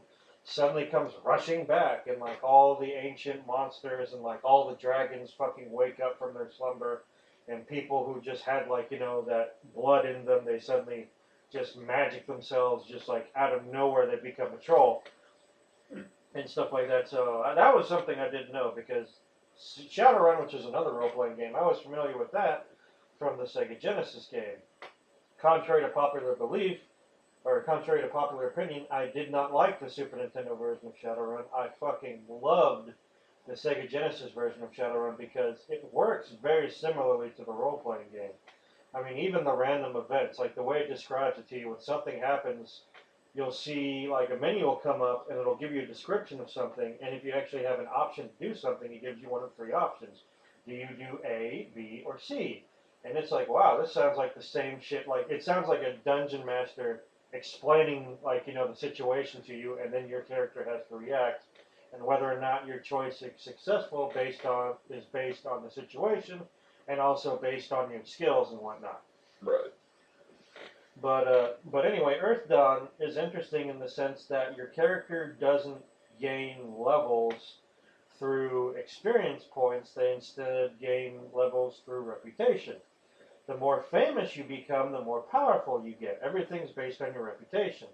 suddenly comes rushing back, and like all the ancient monsters and like all the dragons fucking wake up from their slumber, and people who just had that blood in them, they suddenly just magic themselves just like out of nowhere they become a troll. and stuff like that. So that was something I didn't know because Shadowrun, which is another role-playing game, I was familiar with that from the Sega Genesis game. Contrary to popular belief, or contrary to popular opinion, I did not like the Super Nintendo version of Shadowrun. I fucking loved the Sega Genesis version of Shadowrun because it works very similarly to the role-playing game. I mean, even the random events, like the way it describes it to you, when something happens, you'll see like a menu will come up and it'll give you a description of something, and if you actually have an option to do something, it gives you one of three options. Do you do A, B, or C? And it's like, wow, this sounds like the same shit. Like, it sounds like a dungeon master explaining, like, the situation to you, and then your character has to react. And whether or not your choice is successful is based on the situation, and also based on your skills and whatnot. Right. But anyway, Earth Dawn is interesting in the sense that your character doesn't gain levels through experience points. They instead gain levels through reputation. The more famous you become, the more powerful you get. Everything's based on your reputation,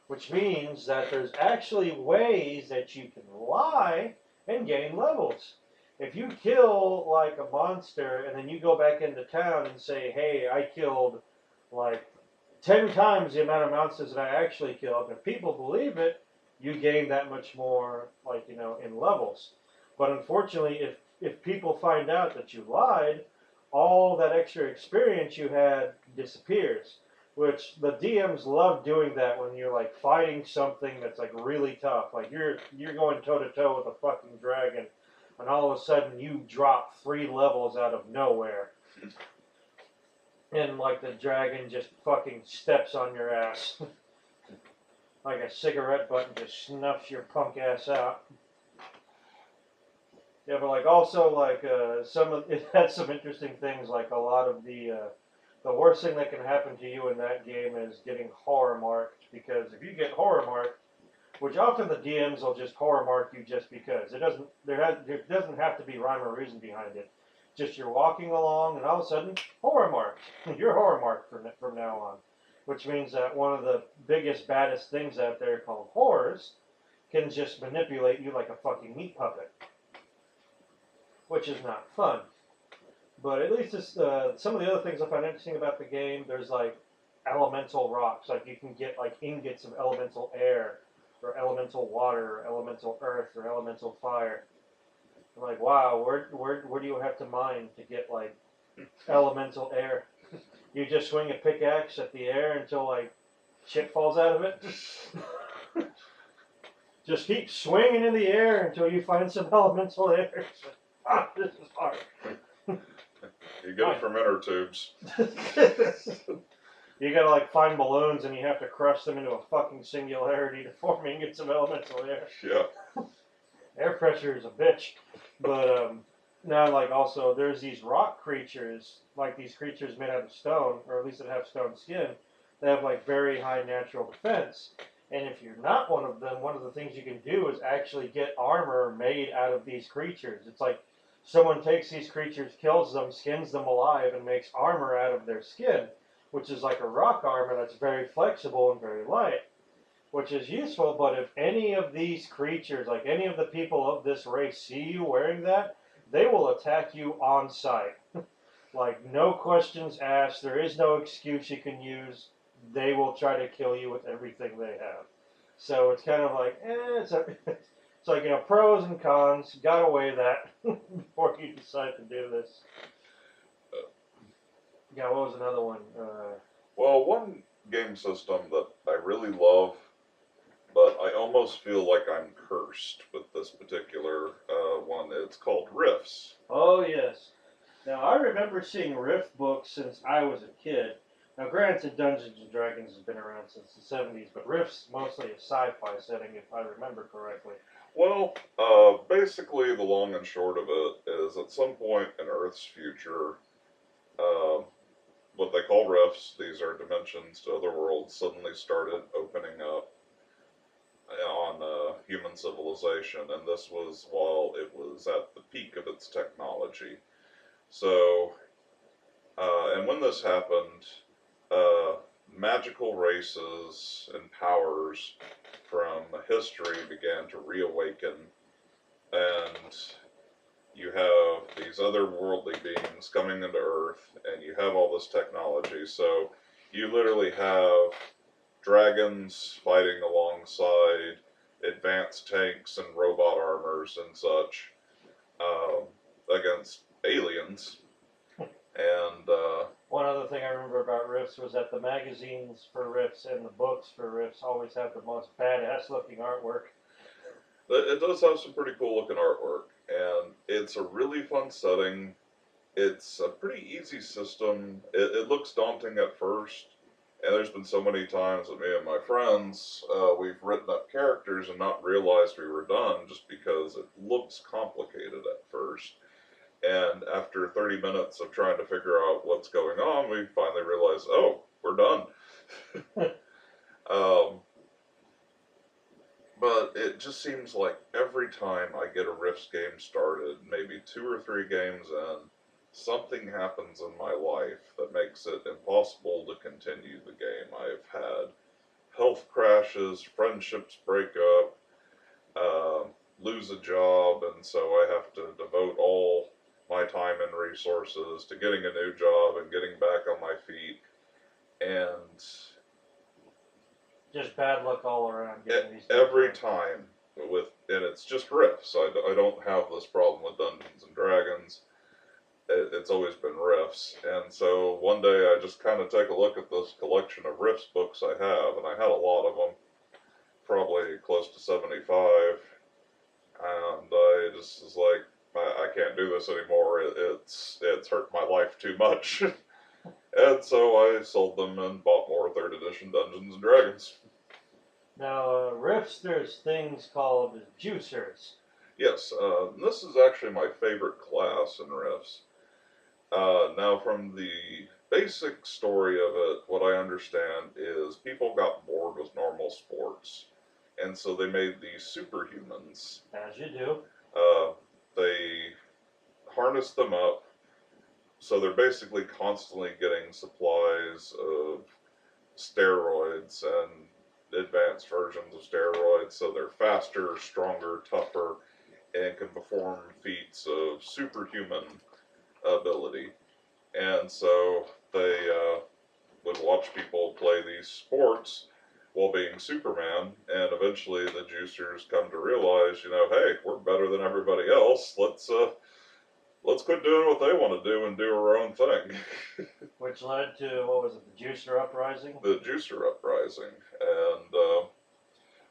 which means that there's actually ways that you can lie and gain levels. If you kill like a monster and then you go back into town and say, hey, I killed like 10 times the amount of monsters that I actually killed, if people believe it, you gain that much more, like, in levels. But unfortunately, if people find out that you lied, all that extra experience you had disappears. Which the DMs love doing that when you're like fighting something that's like really tough. Like you're going toe to toe with a fucking dragon, and all of a sudden you drop 3 levels out of nowhere. And like the dragon just fucking steps on your ass. Like a cigarette button just snuffs your punk ass out. Yeah, but like also like it had some interesting things. Like a lot of the worst thing that can happen to you in that game is getting horror marked, because if you get horror marked, which often the DMs will just horror mark you just because there doesn't have to be rhyme or reason behind it. Just you're walking along and all of a sudden horror marked. You're horror marked from now on, which means that one of the biggest baddest things out there called horrors can just manipulate you like a fucking meat puppet, which is not fun. But at least it's, some of the other things I find interesting about the game, there's like elemental rocks. Like you can get like ingots of elemental air, or elemental water, or elemental earth, or elemental fire. I'm like, wow, where do you have to mine to get like elemental air? You just swing a pickaxe at the air until like shit falls out of it? Just keep swinging in the air until you find some elemental air. Ah, this is hard. You get it from inner tubes. You gotta like find balloons and you have to crush them into a fucking singularity to form ingots of elemental air. Yeah. Air pressure is a bitch. But now like also there's these rock creatures, like these creatures made out of stone, or at least that have stone skin. They have like very high natural defense. And if you're not one of them, one of the things you can do is actually get armor made out of these creatures. It's like someone takes these creatures, kills them, skins them alive, and makes armor out of their skin, which is like a rock armor that's very flexible and very light, which is useful. But if any of these creatures, like any of the people of this race, see you wearing that, they will attack you on sight. Like, no questions asked. There is no excuse you can use. They will try to kill you with everything they have. So it's kind of like, it's like, pros and cons. Gotta weigh that before you decide to do this. Yeah, what was another one? Well, one game system that I really love, but I almost feel like I'm cursed with this particular one. It's called Rifts. Oh, yes. Now, I remember seeing Rift books since I was a kid. Now, granted, Dungeons & Dragons has been around since the 70s, but Rift's mostly a sci-fi setting, if I remember correctly. Well, basically the long and short of it is at some point in Earth's future, what they call rifts, these are dimensions to other worlds, suddenly started opening up on human civilization, and this was while it was at the peak of its technology. So, and when this happened, magical races and powers from history began to reawaken, and you have these otherworldly beings coming into Earth, and you have all this technology. So you literally have dragons fighting alongside advanced tanks and robot armors and such um, against aliens. And One other thing I remember about Rifts was that the magazines for Rifts and the books for Rifts always have the most badass looking artwork. it does have some pretty cool looking artwork, and it's a really fun setting. It's a pretty easy system. It looks daunting at first, and there's been so many times that me and my friends, we've written up characters and not realized we were done just because it looks complicated at first. And after 30 minutes of trying to figure out what's going on, we finally realized, oh, we're done. um, but it just seems like every time I get a Rifts game started, maybe 2 or 3 games in, something happens in my life that makes it impossible to continue the game. I've had health crashes, friendships break up, lose a job, and so I have to devote all my time and resources to getting a new job and getting back on my feet. And Just bad luck all around getting these every things time and it's just Rifts. I don't have this problem with Dungeons and Dragons. It's always been Rifts. And so one day I just kind of take a look at this collection of Rifts books I have, and I had a lot of them, probably close to 75. And I just was like, I can't do this anymore. It's hurt my life too much. And so I sold them and bought more 3rd edition Dungeons and Dragons. Now, Rifts, there's things called juicers. Yes, this is actually my favorite class in Rifts. Now, from the basic story of it, what I understand is people got bored with normal sports, and so they made these superhumans. As you do. They harnessed them up, so they're basically constantly getting supplies of steroids and advanced versions of steroids, so they're faster, stronger, tougher, and can perform feats of superhuman ability. And so they would watch people play these sports while being Superman, and eventually the juicers come to realize, hey, we're better than everybody else. Let's quit doing what they want to do and do our own thing. Which led to, what was it, the Juicer Uprising? The Juicer Uprising. And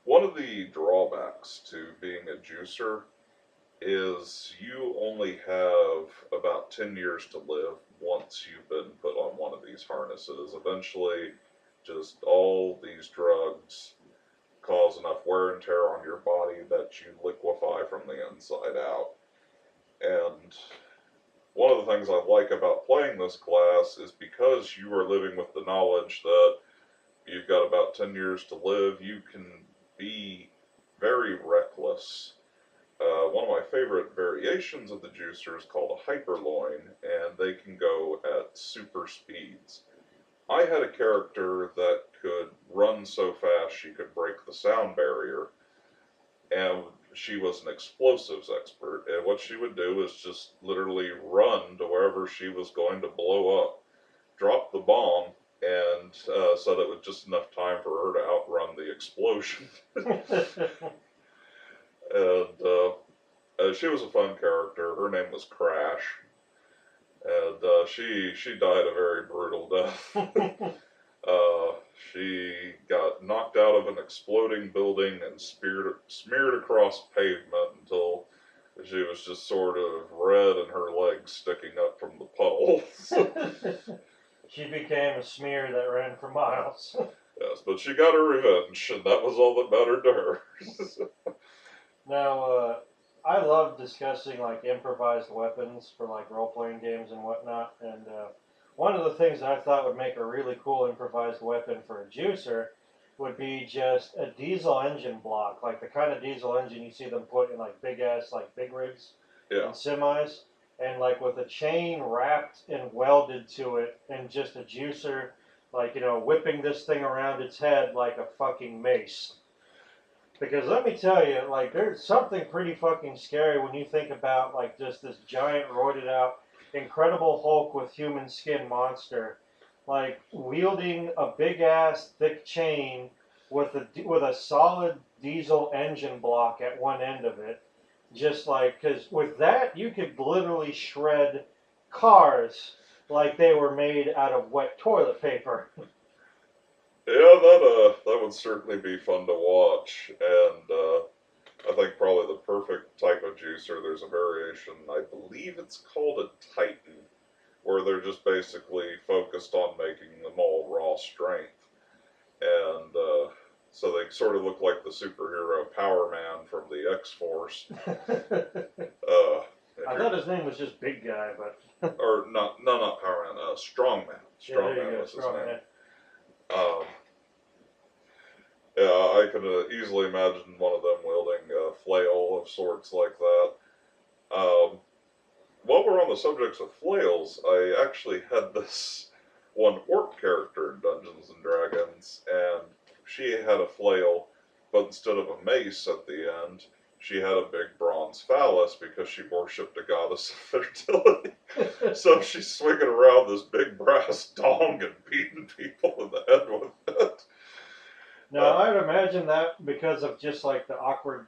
one of the drawbacks to being a juicer is you only have about 10 years to live once you've been put on one of these harnesses. Eventually, just all these drugs cause enough wear and tear on your body that you liquefy from the inside out. And one of the things I like about playing this class is because you are living with the knowledge that you've got about 10 years to live, you can be very reckless. One of my favorite variations of the juicer is called a hyperloin, and they can go at super speeds. I had a character that could run so fast she could break the sound barrier, and she was an explosives expert, and what she would do is just literally run to wherever she was going to blow up, drop the bomb, and so that was just enough time for her to outrun the explosion. And she was a fun character. Her name was Crash, and she died a very brutal death. She got knocked out of an exploding building and smeared across pavement until she was just sort of red and her legs sticking up from the puddles. She became a smear that ran for miles. Yes, but she got her revenge, and that was all that mattered to her. Now, I love discussing like improvised weapons for like role-playing games and whatnot, and one of the things that I thought would make a really cool improvised weapon for a juicer would be just a diesel engine block, like the kind of diesel engine you see them put in like big ass like big rigs Yeah. and semis, and like with a chain wrapped and welded to it, and just a juicer like, whipping this thing around its head like a fucking mace. Because let me tell you, like, there's something pretty fucking scary when you think about, like, just this giant, roided out, Incredible Hulk with human skin monster, like, wielding a big ass, thick chain with a solid diesel engine block at one end of it. Just like, because with that, you could literally shred cars like they were made out of wet toilet paper. Yeah, that would certainly be fun to watch, and I think probably the perfect type of juicer. There's a variation, I believe it's called a Titan, where they're just basically focused on making them all raw strength, and so they sort of look like the superhero Power Man from the X Force. I thought his name was just Big Guy, but or not Power Man, Strong Man. Strong yeah, there Man you go, was his Strong name. Man. Yeah, I can easily imagine one of them wielding a flail of sorts like that. Um, while we're on the subject of flails, I actually had this one orc character in Dungeons and Dragons, and she had a flail, but instead of a mace at the end, she had a big bronze phallus because she worshipped a goddess of fertility. So she's swinging around this big brass dong and beating people in the head with it. Now, I would imagine that because of just like the awkward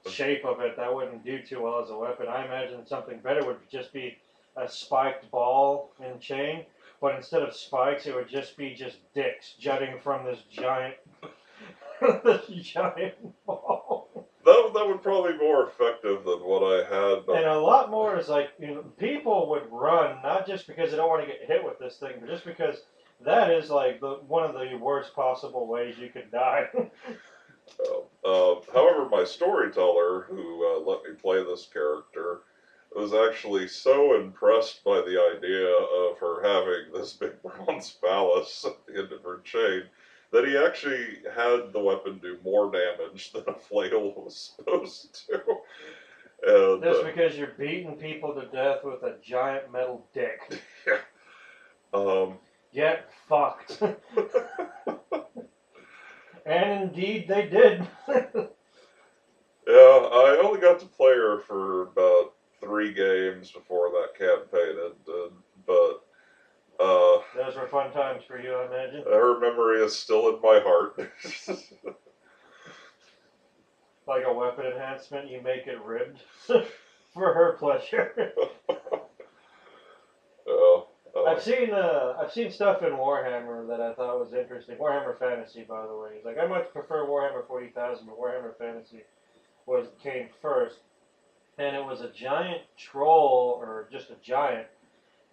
shape of it, that wouldn't do too well as a weapon. I imagine something better would just be a spiked ball and chain, but instead of spikes, it would just be dicks jutting from this giant, this giant ball. That would probably be more effective than what I had. But And a lot more is like, people would run, not just because they don't want to get hit with this thing, but just because that is like one of the worst possible ways you could die. However, my storyteller, who let me play this character, was actually so impressed by the idea of her having this big bronze phallus at the end of her chain that he actually had the weapon do more damage than a flail was supposed to. And, Just because you're beating people to death with a giant metal dick. Get fucked. And indeed they did. Yeah, I only got to play her for about 3 games before that campaign ended, but those were fun times for you, I imagine. her memory is still in my heart. Like a weapon enhancement, you make it ribbed for her pleasure. I've seen stuff in Warhammer that I thought was interesting. Warhammer Fantasy, by the way. Like, I much prefer Warhammer 40,000, but Warhammer Fantasy came first, and it was a giant troll, or just a giant.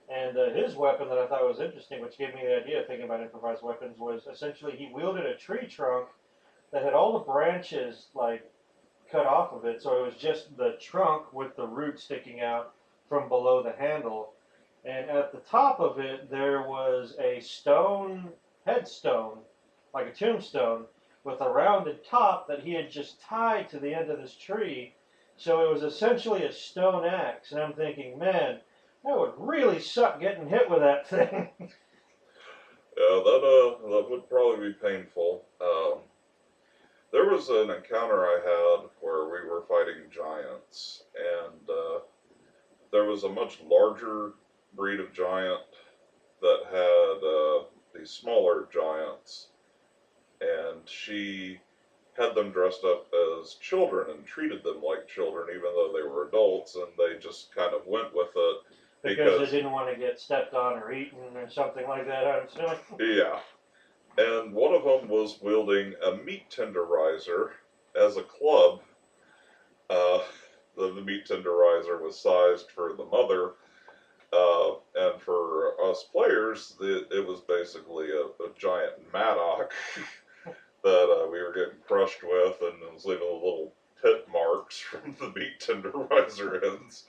And his weapon that I thought was interesting, which gave me the idea of thinking about improvised weapons, was essentially he wielded a tree trunk that had all the branches like cut off of it, so it was just the trunk with the root sticking out from below the handle. And at the top of it, there was a stone headstone, like a tombstone, with a rounded top that he had just tied to the end of this tree. So it was essentially a stone axe. And I'm thinking, man, that would really suck getting hit with that thing. Yeah, that would probably be painful. There was an encounter I had where we were fighting giants, and there was a much larger breed of giant that had these smaller giants, and she had them dressed up as children and treated them like children even though they were adults, and they just kind of went with it. Because they didn't want to get stepped on or eaten or something like that, I'm assuming. Yeah. And one of them was wielding a meat tenderizer as a club. The meat tenderizer was sized for the mother, and for us players, it was basically a giant mattock that we were getting crushed with, and it was leaving little pit marks from the meat tenderizer ends.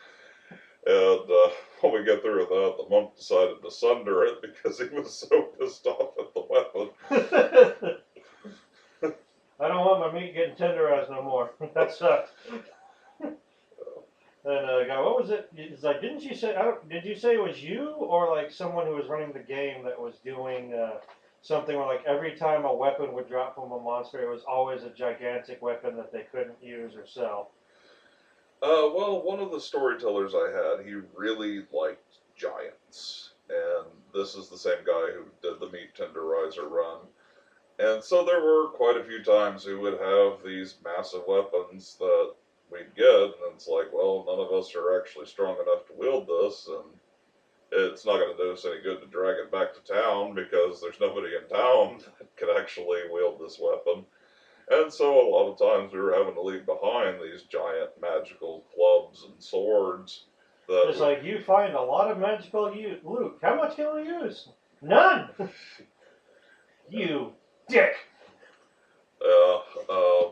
And when we get through with that, the monk decided to sunder it because he was so pissed off at the weapon. I don't want my meat getting tenderized no more. That sucks. And guy, what was it? It's like, did you say it was you or like someone who was running the game that was doing something where like every time a weapon would drop from a monster, it was always a gigantic weapon that they couldn't use or sell. Well, one of the storytellers I had, he really liked giants, and this is the same guy who did the meat tenderizer run. And so there were quite a few times we would have these massive weapons that we'd get, and it's like, well, none of us are actually strong enough to wield this, and it's not going to do us any good to drag it back to town because there's nobody in town that can actually wield this weapon. And so a lot of times we were having to leave behind these giant magical clubs and swords that It's like you find a lot of magical loot. How much can we use? None. You dick. uh, um,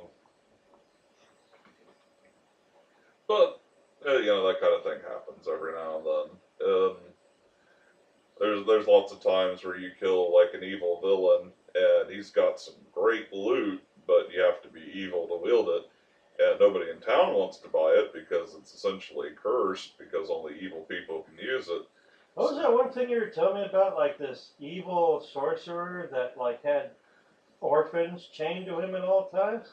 but you know, that kind of thing happens every now and then. There's lots of times where you kill like an evil villain and he's got some great loot, but you have to be evil to wield it, and nobody in town wants to buy it because it's essentially cursed because only evil people can use it. What was that one thing you were telling me about? Like this evil sorcerer that like had orphans chained to him at all times?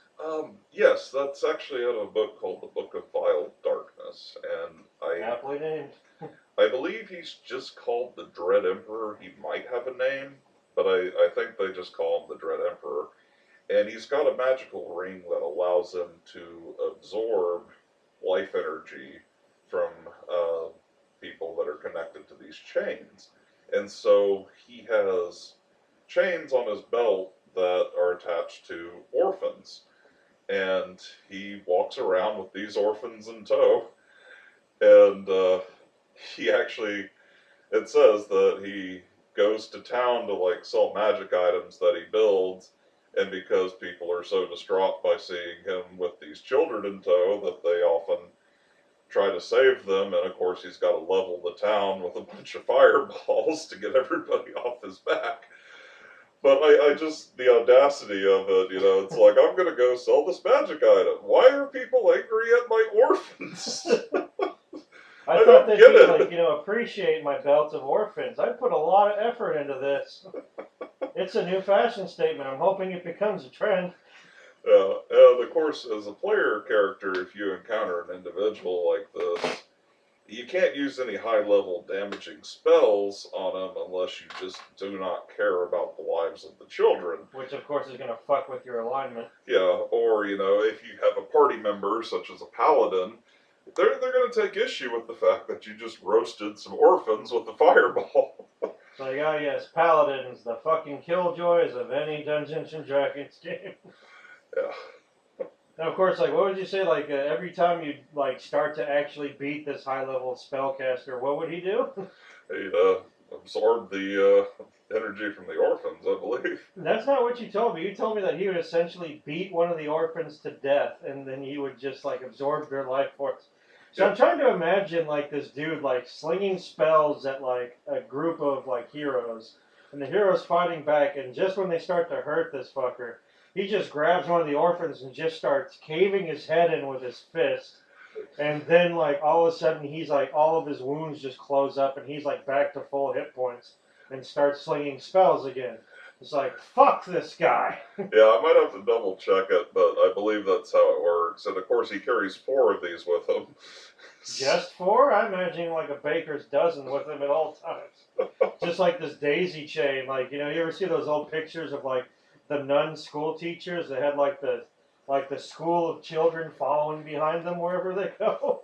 Yes, that's actually out of a book called The Book of Vile Darkness, and Aptly named. I believe he's just called the Dread Emperor. He might have a name, but I think they just call him the Dread Emperor. And he's got a magical ring that allows him to absorb life energy from people that are connected to these chains. And so he has chains on his belt that are attached to orphans. And he walks around with these orphans in tow. And he actually, it says that he goes to town to like sell magic items that he builds, and because people are so distraught by seeing him with these children in tow that they often try to save them, and of course he's got to level the town with a bunch of fireballs to get everybody off his back. But I just, the audacity of it, you know, it's like, I'm going to go sell this magic item. Why are people angry at my orphans? I thought they'd be like, you know, appreciate my belt of orphans. I put a lot of effort into this. It's a new fashion statement. I'm hoping it becomes a trend. And of course, as a player character, if you encounter an individual like this, you can't use any high-level damaging spells on them unless you just do not care about the lives of the children. Which, of course, is going to fuck with your alignment. Yeah, or, you know, if you have a party member, such as a paladin, they're going to take issue with the fact that you just roasted some orphans with a fireball. So, yeah, yes, paladins, the fucking killjoys of any Dungeons and Dragons game. Yeah. And of course, like, what would you say, like, every time you, like, start to actually beat this high-level spellcaster, what would he do? He'd absorb the energy from the orphans, I believe. That's not what you told me. You told me that he would essentially beat one of the orphans to death, and then he would just, like, absorb their life force. So I'm trying to imagine, like, this dude, like, slinging spells at, like, a group of, like, heroes, and the heroes fighting back, and just when they start to hurt this fucker, he just grabs one of the orphans and just starts caving his head in with his fist. And then, like, all of a sudden, he's like, all of his wounds just close up, and he's like back to full hit points and starts slinging spells again. It's like, fuck this guy. Yeah, I might have to double check it, but I believe that's how it works. And of course, he carries 4 of these with him. Just 4? I imagine like a baker's dozen with him at all times. Just like this daisy chain. Like, you know, you ever see those old pictures of like the nun school teachers that had like the school of children following behind them wherever they go?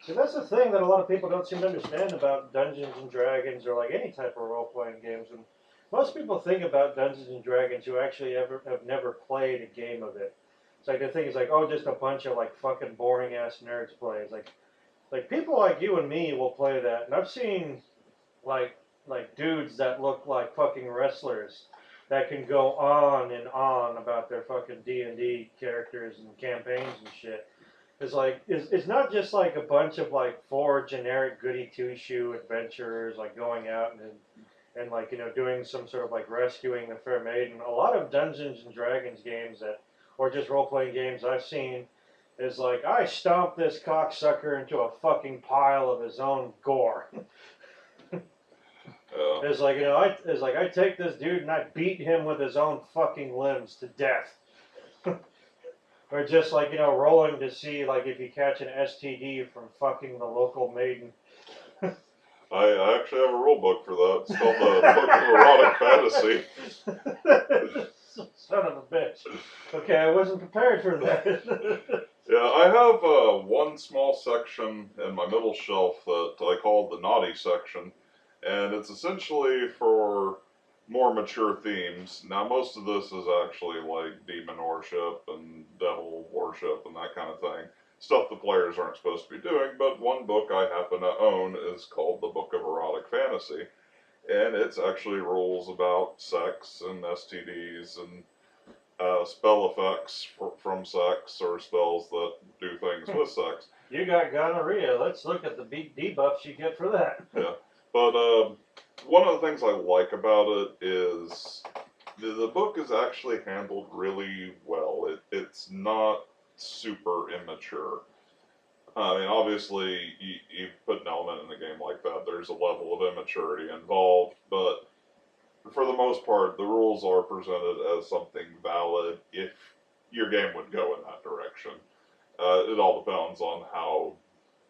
See, that's the thing that a lot of people don't seem to understand about Dungeons and Dragons or like any type of role-playing games. And most people think about Dungeons and Dragons who actually have never played a game of it. It's like the thing is like, oh, just a bunch of like fucking boring ass nerds play. It's like people like you and me will play that, and I've seen like dudes that look like fucking wrestlers that can go on and on about their fucking D&D characters and campaigns and shit. It's like it's not just like a bunch of like 4 generic goody two shoe adventurers like going out and like, you know, doing some sort of like rescuing the fair maiden. A lot of Dungeons and Dragons games that, or just role playing games I've seen, is like, I stomped this cocksucker into a fucking pile of his own gore. Yeah. It's like, I take this dude and I beat him with his own fucking limbs to death. Or just like, rolling to see like if you catch an STD from fucking the local maiden. I actually have a rule book for that. It's called the Book of Erotic Fantasy. Son of a bitch. Okay, I wasn't prepared for that. Yeah, I have one small section in my middle shelf that I call the naughty section, and it's essentially for more mature themes. Now, most of this is actually like demon worship and devil worship and that kind of thing. Stuff the players aren't supposed to be doing, but one book I happen to own is called the Book of Erotic Fantasy, and it's actually rules about sex and STDs and spell effects from sex or spells that do things with sex. You got gonorrhea. Let's look at the debuffs you get for that. Yeah, but one of the things I like about it is the book is actually handled really well. It's not super immature. I mean, obviously, you put an element in the game like that, there's a level of immaturity involved, but for the most part, the rules are presented as something valid if your game would go in that direction. It all depends on how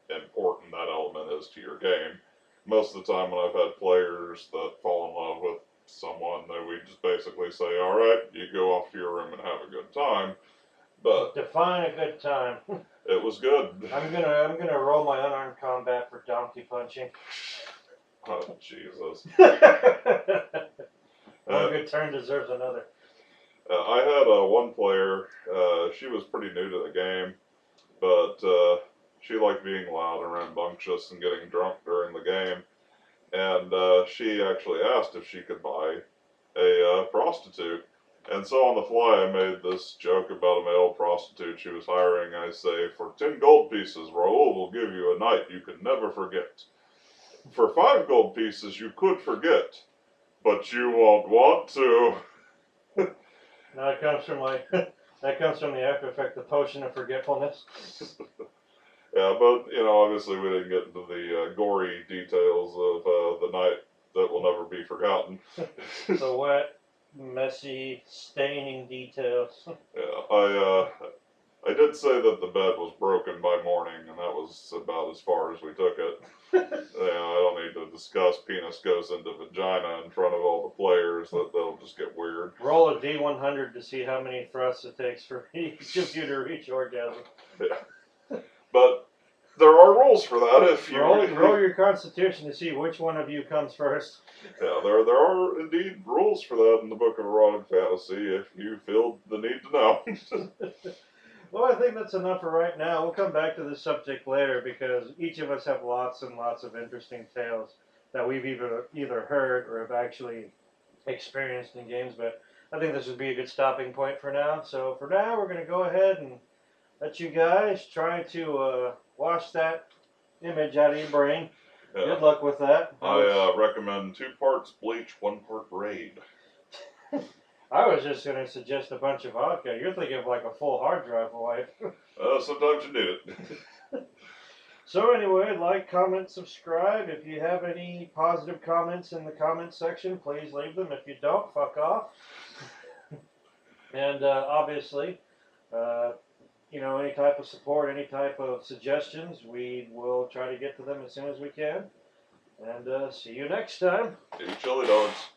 important that element is to your game. Most of the time, when I've had players that fall in love with someone, that we just basically say, "All right, you go off to your room and have a good time." But define a good time. It was good. I'm gonna roll my unarmed combat for donkey punching. Oh Jesus! One good turn deserves another. I had one player. She was pretty new to the game, but she liked being loud and rambunctious and getting drunk during the game. And she actually asked if she could buy a prostitute. And so on the fly, I made this joke about a male prostitute she was hiring. I say, for 10 gold pieces, Raoul will give you a night you can never forget. For 5 gold pieces, you could forget, but you won't want to. Now it comes from that comes from the after effect, the potion of forgetfulness. Yeah, but, obviously we didn't get into the gory details of the night that will never be forgotten. The wet, messy, staining details. Yeah, I did say that the bed was broken by morning, and that was about as far as we took it. I don't need to discuss penis goes into vagina in front of all the players. That'll just get weird. Roll a D100 to see how many thrusts it takes for each of you to reach orgasm. Yeah. But there are rules for that. If you roll your constitution to see which one of you comes first. Yeah, there are indeed rules for that in the Book of Erotic Fantasy. If you feel the need to know. Well, I think that's enough for right now. We'll come back to this subject later because each of us have lots and lots of interesting tales that we've either heard or have actually experienced in games. But I think this would be a good stopping point for now. So for now, we're going to go ahead and let you guys try to wash that image out of your brain. Yeah. Good luck with that. I recommend 2 parts bleach, 1 part Raid. I was just going to suggest a bunch of vodka. You're thinking of like a full hard drive of life. Sometimes you need it. So anyway, like, comment, subscribe. If you have any positive comments in the comment section, please leave them. If you don't, fuck off. And obviously, any type of support, any type of suggestions, we will try to get to them as soon as we can. And see you next time. Eat chili dogs.